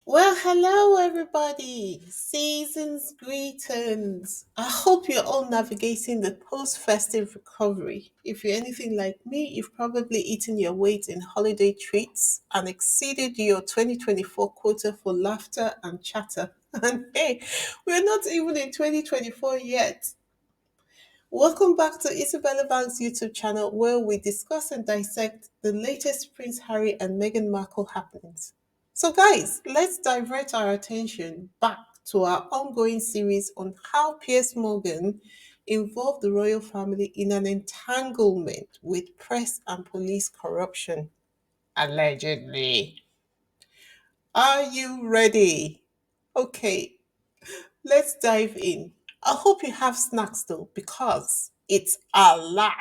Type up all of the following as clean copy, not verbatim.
Well, hello everybody. Season's greetings. I hope you're all navigating the post-festive recovery. If you're anything like me, you've probably eaten your weight in holiday treats and exceeded your 2024 quota for laughter and chatter. And hey, we're not even in 2024 yet. Welcome back to Isabella Bank's YouTube channel where we discuss and dissect the latest Prince Harry and Meghan Markle happenings. So, guys, let's divert our attention back to our ongoing series on how Piers Morgan involved the royal family in an entanglement with press and police corruption. Allegedly. Are you ready? Okay, let's dive in. I hope you have snacks though, because it's a lot.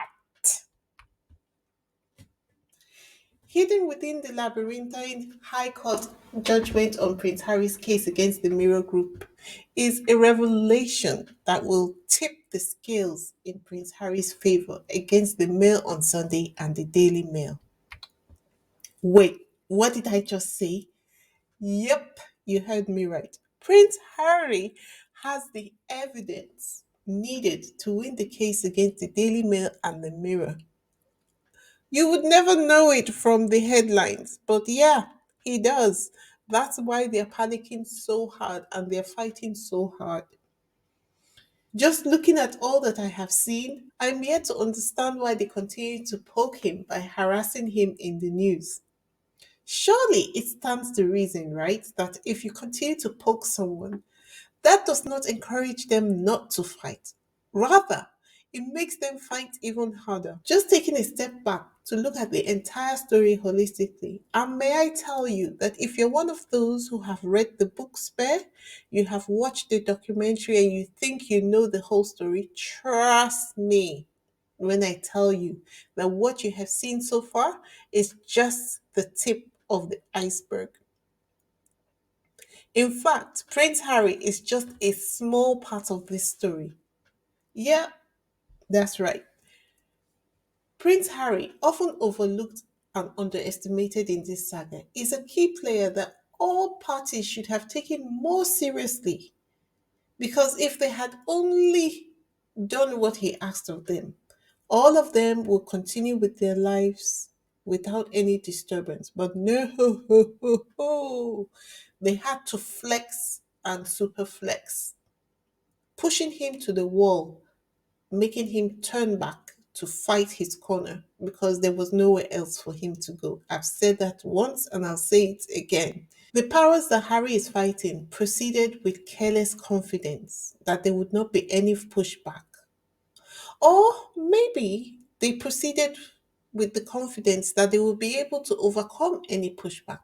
Hidden within the labyrinthine High Court judgment on Prince Harry's case against the Mirror Group is a revelation that will tip the scales in Prince Harry's favor against the Mail on Sunday and the Daily Mail. Wait, what did I just say? Yep, you heard me right. Prince Harry has the evidence needed to win the case against the Daily Mail and the Mirror. You would never know it from the headlines, but yeah, he does. That's why they're panicking so hard and they're fighting so hard. Just looking at all that I have seen, I'm yet to understand why they continue to poke him by harassing him in the news. Surely it stands to reason, right, that if you continue to poke someone, that does not encourage them not to fight. Rather, it makes them fight even harder. Just taking a step back to look at the entire story holistically. And may I tell you that if you're one of those who have read the book Spare, you have watched the documentary, and you think you know the whole story, trust me when I tell you that what you have seen so far is just the tip of the iceberg. In fact, Prince Harry is just a small part of this story. Yeah, that's right. Prince Harry, often overlooked and underestimated in this saga, is a key player that all parties should have taken more seriously because if they had only done what he asked of them, all of them would continue with their lives without any disturbance. But no, they had to flex and super flex, pushing him to the wall, making him turn back to fight his corner because there was nowhere else for him to go. I've said that once and I'll say it again. The powers that Harry is fighting proceeded with careless confidence that there would not be any pushback. Or maybe they proceeded with the confidence that they will be able to overcome any pushback.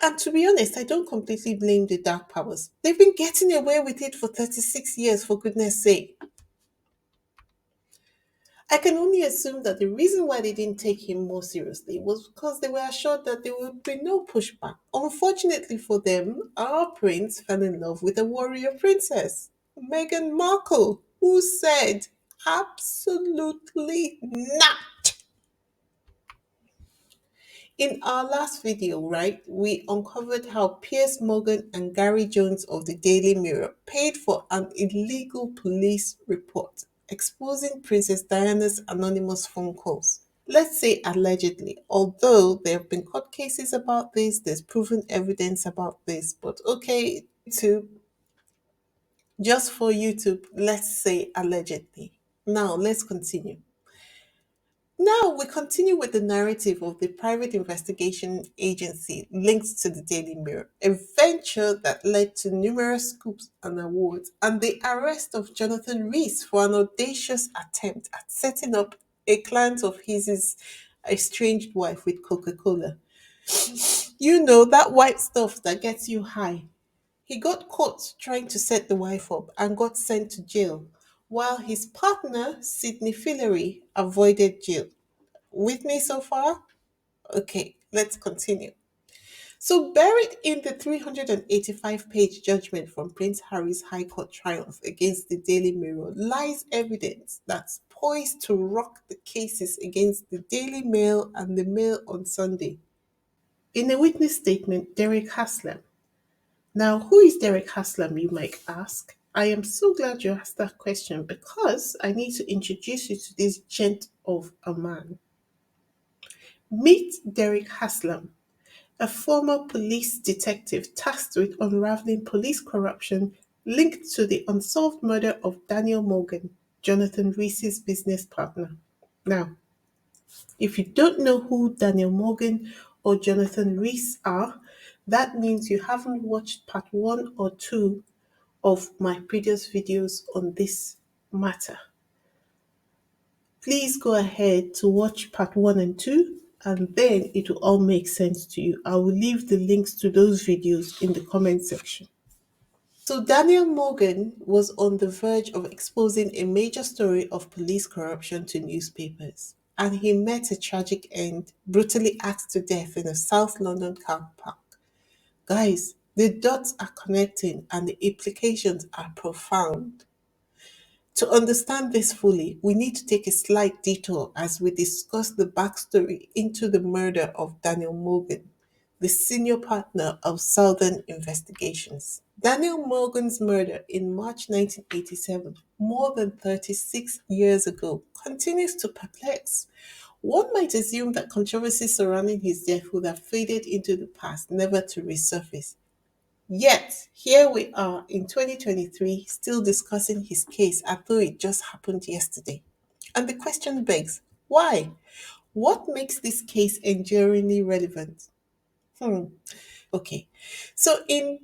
And to be honest, I don't completely blame the dark powers. They've been getting away with it for 36 years, for goodness sake. I can only assume that the reason why they didn't take him more seriously was because they were assured that there would be no pushback. Unfortunately for them, our prince fell in love with a warrior princess, Meghan Markle, who said, absolutely not. In our last video, right, we uncovered how Piers Morgan and Gary Jones of the Daily Mirror paid for an illegal police report exposing Princess Diana's anonymous phone calls. Let's say allegedly, although there have been court cases about this, there's proven evidence about this, but okay, to just for YouTube, let's say allegedly. Now, let's continue. Now we continue with the narrative of the private investigation agency linked to the Daily Mirror, a venture that led to numerous scoops and awards, and the arrest of Jonathan Reese for an audacious attempt at setting up a client of his estranged wife with Coca Cola. You know, that white stuff that gets you high. He got caught trying to set the wife up and got sent to jail, while his partner, Sidney Fillery, avoided jail. With me so far? Okay, let's continue. So, buried in the 385-page judgment from Prince Harry's High Court triumph against the Daily Mirror lies evidence that's poised to rock the cases against the Daily Mail and the Mail on Sunday. In a witness statement, Derek Haslam, Now, who is Derek Haslam, you might ask? I am so glad you asked that question because I need to introduce you to this gent of a man. Meet Derek Haslam, a former police detective tasked with unraveling police corruption linked to the unsolved murder of Daniel Morgan, Jonathan Reese's business partner. Now, if you don't know who Daniel Morgan or Jonathan Reese are, that means you haven't watched part one or two of my previous videos on this matter. Please go ahead to watch part one and two, and then it will all make sense to you. I will leave the links to those videos in the comment section. So, Daniel Morgan was on the verge of exposing a major story of police corruption to newspapers, and he met a tragic end, brutally axed to death in a South London car park. Guys, the dots are connecting and the implications are profound. To understand this fully, we need to take a slight detour as we discuss the backstory into the murder of Daniel Morgan, the senior partner of Southern Investigations. Daniel Morgan's murder in March 1987, more than 36 years ago, continues to perplex. One might assume that controversy surrounding his death would have faded into the past, never to resurface. Yet, here we are in 2023 still discussing his case as though it just happened yesterday. And the question begs, why? What makes this case enduringly relevant? Hmm. Okay. So in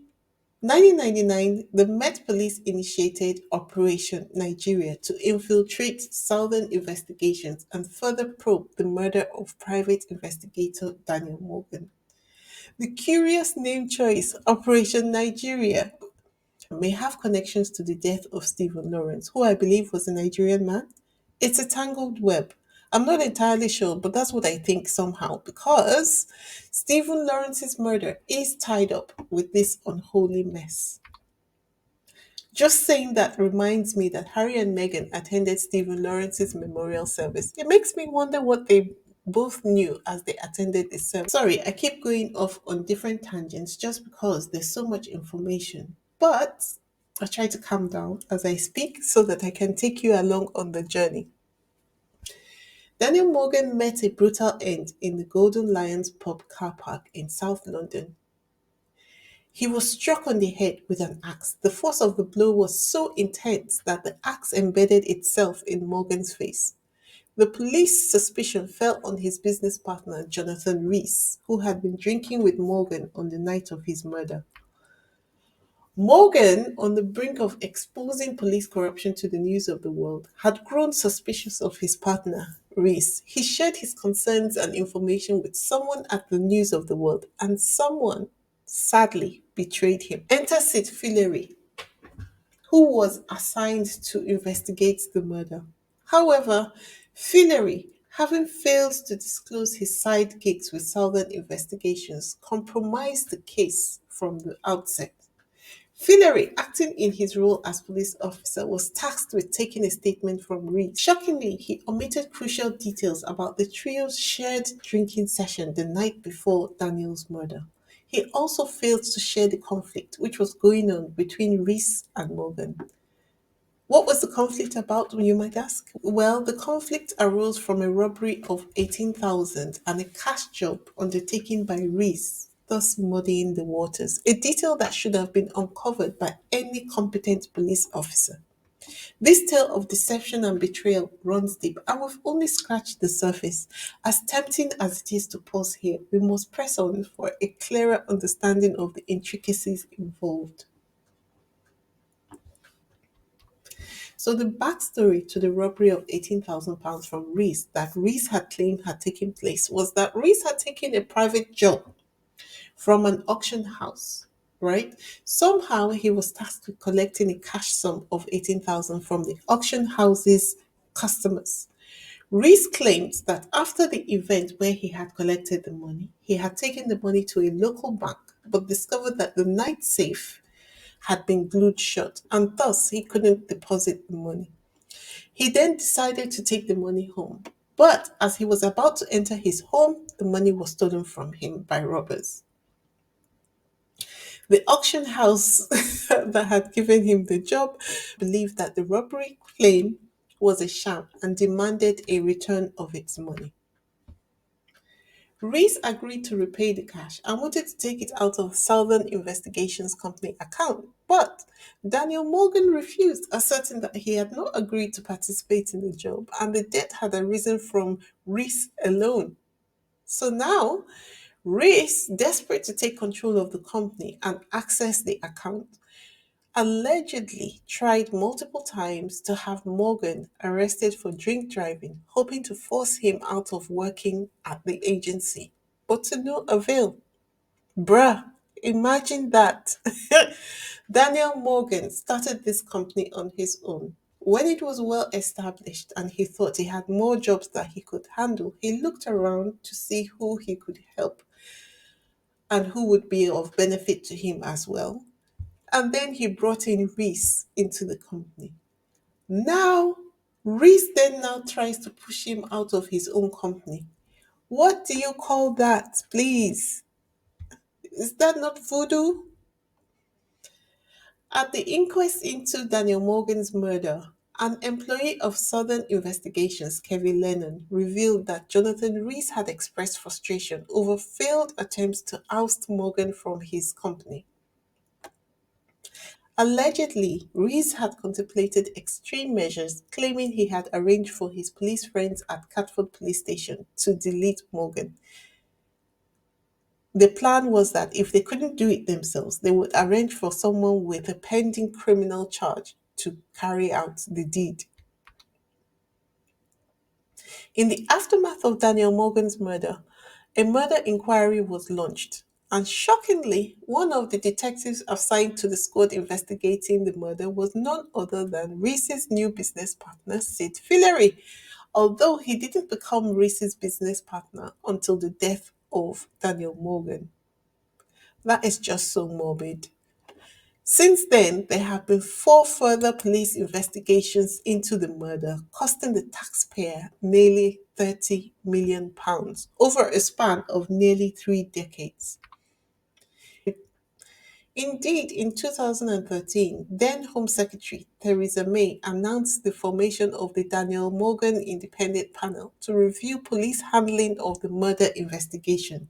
1999, the Met Police initiated Operation Nigeria to infiltrate Southern investigations and further probe the murder of private investigator Daniel Morgan. The curious name choice, Operation Nigeria, may have connections to the death of Stephen Lawrence, who I believe was a Nigerian man. It's a tangled web. I'm not entirely sure, but that's what I think somehow, because Stephen Lawrence's murder is tied up with this unholy mess. Just saying that reminds me that Harry and Meghan attended Stephen Lawrence's memorial service. It makes me wonder what they both knew as they attended the service. Sorry, I keep going off on different tangents just because there's so much information. But I try to calm down as I speak so that I can take you along on the journey. Daniel Morgan met a brutal end in the Golden Lions pub car park in South London. He was struck on the head with an axe. The force of the blow was so intense that the axe embedded itself in Morgan's face. The police suspicion fell on his business partner, Jonathan Reese, who had been drinking with Morgan on the night of his murder. Morgan, on the brink of exposing police corruption to the news of the world, had grown suspicious of his partner, Reese. He shared his concerns and information with someone at the news of the world, and someone, sadly, betrayed him. Enter Sid Fillery, who was assigned to investigate the murder. However, Fillery, having failed to disclose his side gigs with Southern Investigations, compromised the case from the outset. Fillery, acting in his role as police officer, was tasked with taking a statement from Reed. Shockingly, he omitted crucial details about the trio's shared drinking session the night before Daniel's murder. He also failed to share the conflict which was going on between Reese and Morgan. What was the conflict about, you might ask? Well, the conflict arose from a robbery of 18,000 and a cash job undertaken by Reese, thus muddying the waters, a detail that should have been uncovered by any competent police officer. This tale of deception and betrayal runs deep, and we've only scratched the surface. As tempting as it is to pause here, we must press on for a clearer understanding of the intricacies involved. So the backstory to the robbery of £18,000 from Reese that Reese had claimed had taken place was that Reese had taken a private job from an auction house, right? Somehow he was tasked with collecting a cash sum of 18,000 from the auction house's customers. Reese claims that after the event where he had collected the money, he had taken the money to a local bank but discovered that the night safe had been glued shut and thus he couldn't deposit the money. He then decided to take the money home. But as he was about to enter his home, the money was stolen from him by robbers. The auction house that had given him the job believed that the robbery claim was a sham and demanded a return of its money. Reese agreed to repay the cash and wanted to take it out of Southern Investigations Company account, but Daniel Morgan refused, asserting that he had not agreed to participate in the job and the debt had arisen from Reese alone. So now, Reese, desperate to take control of the company and access the account, allegedly tried multiple times to have Morgan arrested for drink driving, hoping to force him out of working at the agency, but to no avail. Bruh, imagine that. Daniel Morgan started this company on his own. When it was well established and he thought he had more jobs that he could handle, he looked around to see who he could help and who would be of benefit to him as well. And then he brought in Reese into the company. Now, Reese then now tries to push him out of his own company. What do you call that, please? Is that not voodoo? At the inquest into Daniel Morgan's murder, an employee of Southern Investigations, Kevin Lennon, revealed that Jonathan Reese had expressed frustration over failed attempts to oust Morgan from his company. Allegedly, Reese had contemplated extreme measures, claiming he had arranged for his police friends at Catford Police Station to delete Morgan. The plan was that if they couldn't do it themselves, they would arrange for someone with a pending criminal charge to carry out the deed. In the aftermath of Daniel Morgan's murder, a murder inquiry was launched. And shockingly, one of the detectives assigned to the squad investigating the murder was none other than Reese's new business partner, Sid Fillery, although he didn't become Reese's business partner until the death of Daniel Morgan. That is just so morbid. Since then, there have been four further police investigations into the murder, costing the taxpayer nearly £30 million over a span of nearly 3 decades. Indeed, in 2013, then Home Secretary Theresa May announced the formation of the Daniel Morgan Independent Panel to review police handling of the murder investigation.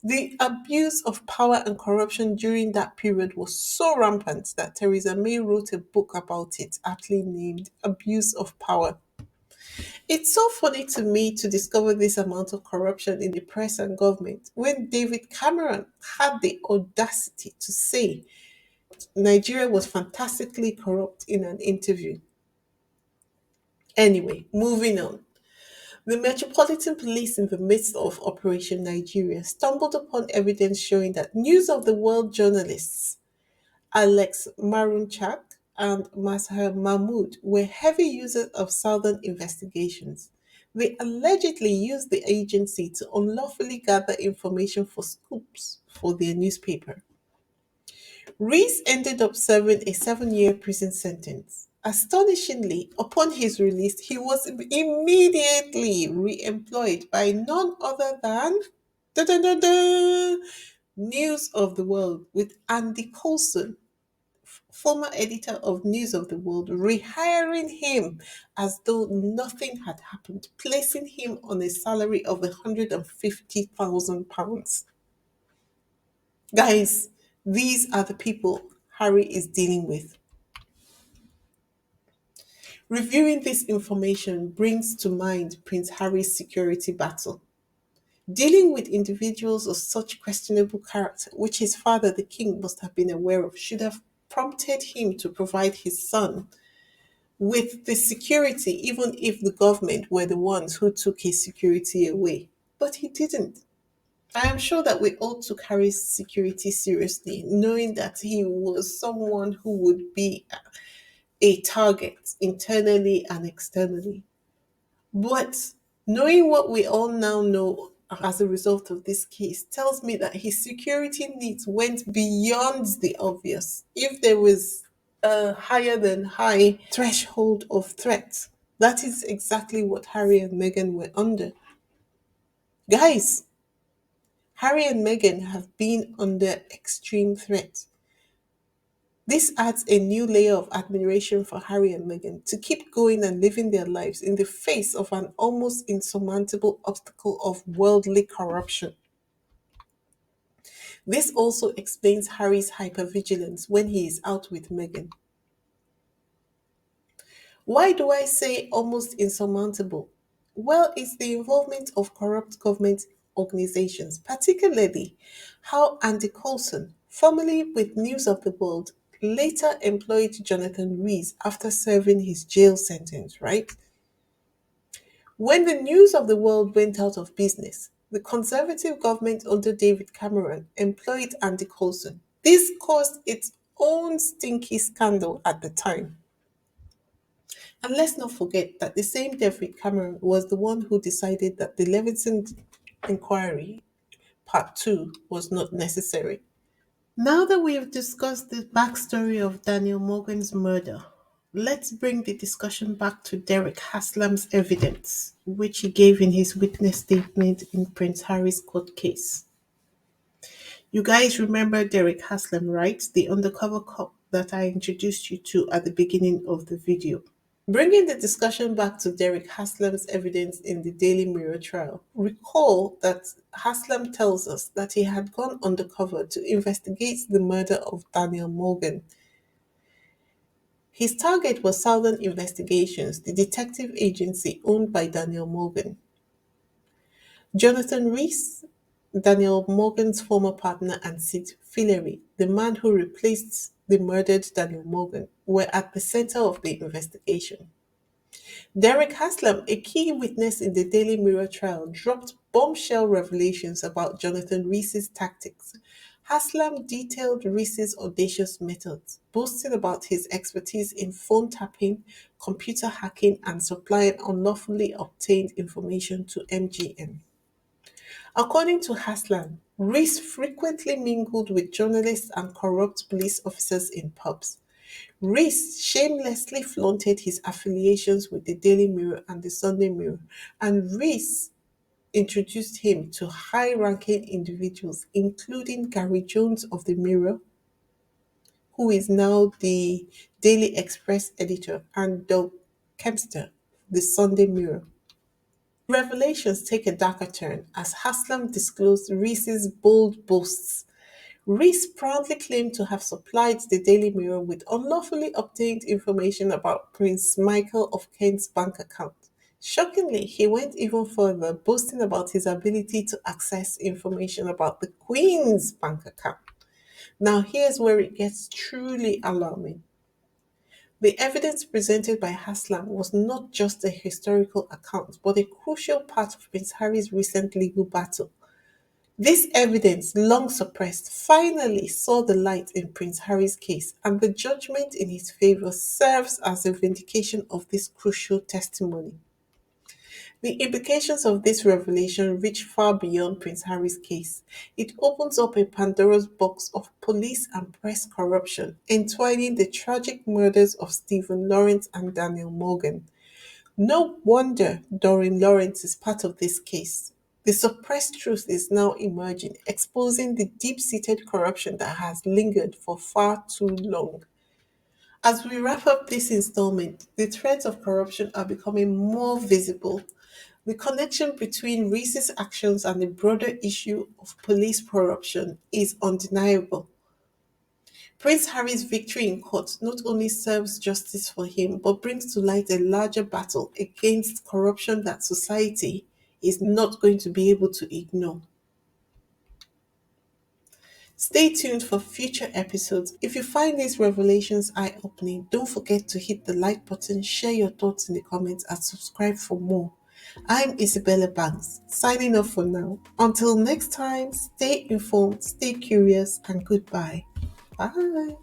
The abuse of power and corruption during that period was so rampant that Theresa May wrote a book about it, aptly named Abuse of Power. It's so funny to me to discover this amount of corruption in the press and government when David Cameron had the audacity to say Nigeria was fantastically corrupt in an interview. Anyway, moving on. The Metropolitan Police, in the midst of Operation Nigeria, stumbled upon evidence showing that News of the World journalists Alex Marunchak and Mazhar Mahmood were heavy users of Southern investigations. They allegedly used the agency to unlawfully gather information for scoops for their newspaper. Reese ended up serving a 7-year prison sentence. Astonishingly, upon his release, he was immediately re employed by none other than da, da, da, da, News of the World with Andy Coulson, former editor of News of the World, rehiring him as though nothing had happened, placing him on a salary of £150,000. Guys, these are the people Harry is dealing with. Reviewing this information brings to mind Prince Harry's security battle. Dealing with individuals of such questionable character, which his father, the king, must have been aware of, should have prompted him to provide his son with the security, even if the government were the ones who took his security away. But he didn't. I am sure that we all took Harry's security seriously, knowing that he was someone who would be a target internally and externally. But knowing what we all now know as a result of this case tells me that his security needs went beyond the obvious. If there was a higher than high threshold of threat, that is exactly what Harry and Meghan were under. Guys, Harry and Meghan have been under extreme threat. This adds a new layer of admiration for Harry and Meghan to keep going and living their lives in the face of an almost insurmountable obstacle of worldly corruption. This also explains Harry's hypervigilance when he is out with Meghan. Why do I say almost insurmountable? Well, it's the involvement of corrupt government organizations, particularly how Andy Coulson, formerly with News of the World, later employed Jonathan Reese after serving his jail sentence, right? When the News of the World went out of business, the Conservative government under David Cameron employed Andy Coulson. This caused its own stinky scandal at the time. And let's not forget that the same David Cameron was the one who decided that the Levinson inquiry, part two, was not necessary. Now that we have discussed the backstory of Daniel Morgan's murder, let's bring the discussion back to Derek Haslam's evidence, which he gave in his witness statement in Prince Harry's court case. You guys remember Derek Haslam, right? The undercover cop that I introduced you to at the beginning of the video. Bringing the discussion back to Derek Haslam's evidence in the Daily Mirror trial, recall that Haslam tells us that he had gone undercover to investigate the murder of Daniel Morgan. His target was Southern Investigations, the detective agency owned by Daniel Morgan. Jonathan Reese, Daniel Morgan's former partner, and Sid Fillery, the man who replaced the murdered Daniel Morgan, were at the center of the investigation. Derek Haslam, a key witness in the Daily Mirror trial, dropped bombshell revelations about Jonathan Reese's tactics. Haslam detailed Reese's audacious methods, boasting about his expertise in phone tapping, computer hacking, and supplying unlawfully obtained information to MGM. According to Haslam, Reese frequently mingled with journalists and corrupt police officers in pubs. Reese shamelessly flaunted his affiliations with the Daily Mirror and the Sunday Mirror, and Reese introduced him to high ranking individuals, including Gary Jones of the Mirror, who is now the Daily Express editor, and Doug Kempster, the Sunday Mirror. Revelations take a darker turn as Haslam disclosed Reese's bold boasts. Reese proudly claimed to have supplied the Daily Mirror with unlawfully obtained information about Prince Michael of Kent's bank account. Shockingly, he went even further, boasting about his ability to access information about the Queen's bank account. Now, here's where it gets truly alarming. The evidence presented by Haslam was not just a historical account, but a crucial part of Prince Harry's recent legal battle. This evidence, long suppressed, finally saw the light in Prince Harry's case, and the judgment in his favor serves as a vindication of this crucial testimony. The implications of this revelation reach far beyond Prince Harry's case. It opens up a Pandora's box of police and press corruption, entwining the tragic murders of Stephen Lawrence and Daniel Morgan. No wonder Doreen Lawrence is part of this case. The suppressed truth is now emerging, exposing the deep seated corruption that has lingered for far too long. As we wrap up this installment, the threads of corruption are becoming more visible. The connection between Reese's actions and the broader issue of police corruption is undeniable. Prince Harry's victory in court not only serves justice for him, but brings to light a larger battle against corruption that society is not going to be able to ignore. Stay tuned for future episodes. If you find these revelations eye opening, don't forget to hit the like button, share your thoughts in the comments, and subscribe for more. I'm Isabella Banks, signing off for now. Until next time, stay informed, stay curious, and goodbye. Bye.